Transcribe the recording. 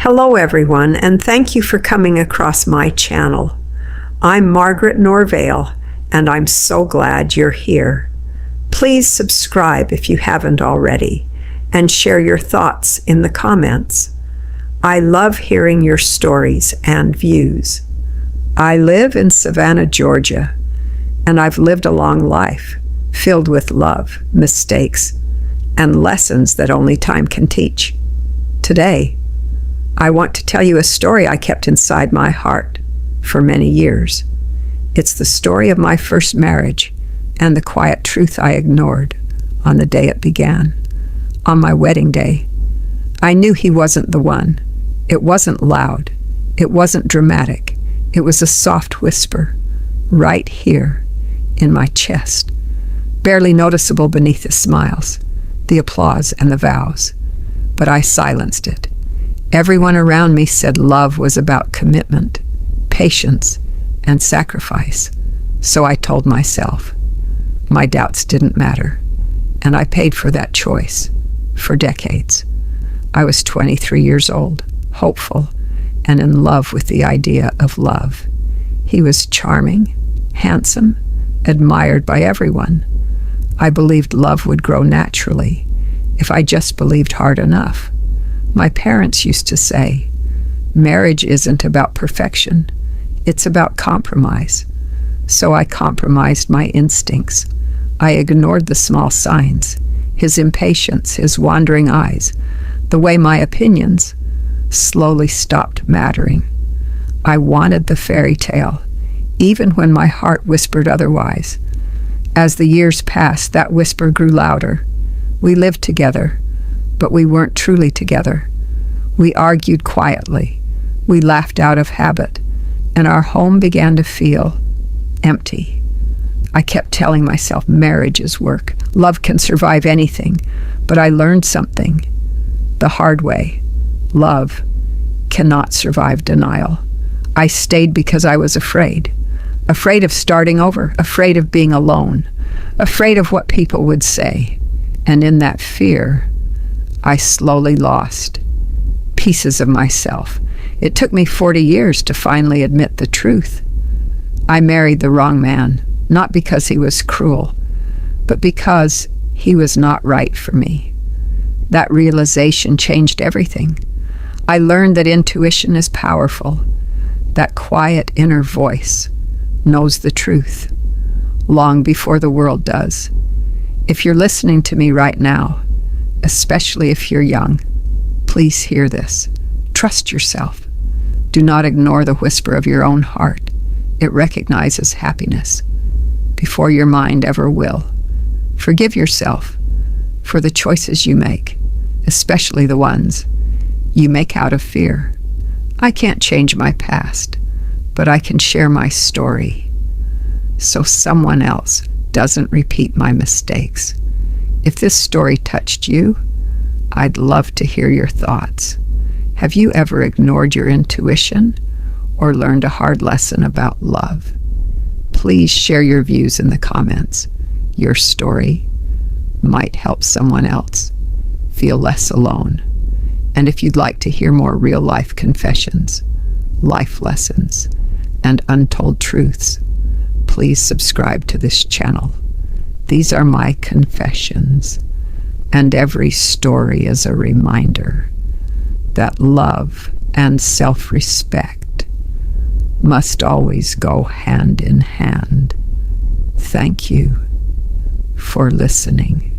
Hello, everyone, and thank you for coming across my channel. I'm Margaret Norvale, and I'm so glad you're here. Please subscribe if you haven't already, and share your thoughts in the comments. I love hearing your stories and views. I live in Savannah, Georgia, and I've lived a long life filled with love, mistakes, and lessons that only time can teach. Today, I want to tell you a story I kept inside my heart for many years. It's the story of my first marriage and the quiet truth I ignored on the day it began. On my wedding day, I knew he wasn't the one. It wasn't loud. It wasn't dramatic. It was a soft whisper, right here in my chest, barely noticeable beneath the smiles, the applause, and the vows. But I silenced it. Everyone around me said love was about commitment, patience, and sacrifice. So I told myself my doubts didn't matter, and I paid for that choice for decades. I was 23 years old, hopeful, and in love with the idea of love. He was charming, handsome, admired by everyone. I believed love would grow naturally if I just believed hard enough. My parents used to say, marriage isn't about perfection, it's about compromise. So I compromised my instincts. I ignored the small signs, his impatience, his wandering eyes, the way my opinions slowly stopped mattering. I wanted the fairy tale, even when my heart whispered otherwise. As the years passed, that whisper grew louder. We lived together, but we weren't truly together. We argued quietly. We laughed out of habit, and our home began to feel empty. I kept telling myself marriage is work. Love can survive anything. But I learned something the hard way. Love cannot survive denial. I stayed because I was afraid. Afraid of starting over. Afraid of being alone. Afraid of what people would say. And in that fear, I slowly lost pieces of myself. It took me 40 years to finally admit the truth. I married the wrong man, not because he was cruel, but because he was not right for me. That realization changed everything. I learned that intuition is powerful. That quiet inner voice knows the truth long before the world does. If you're listening to me right now, especially if you're young, please hear this. Trust yourself. Do not ignore the whisper of your own heart. It recognizes happiness before your mind ever will. Forgive yourself for the choices you make, especially the ones you make out of fear. I can't change my past, but I can share my story so someone else doesn't repeat my mistakes. If this story touched you, I'd love to hear your thoughts. Have you ever ignored your intuition or learned a hard lesson about love? Please share your views in the comments. Your story might help someone else feel less alone. And if you'd like to hear more real-life confessions, life lessons, and untold truths, please subscribe to this channel. These are my confessions, and every story is a reminder that love and self-respect must always go hand in hand. Thank you for listening.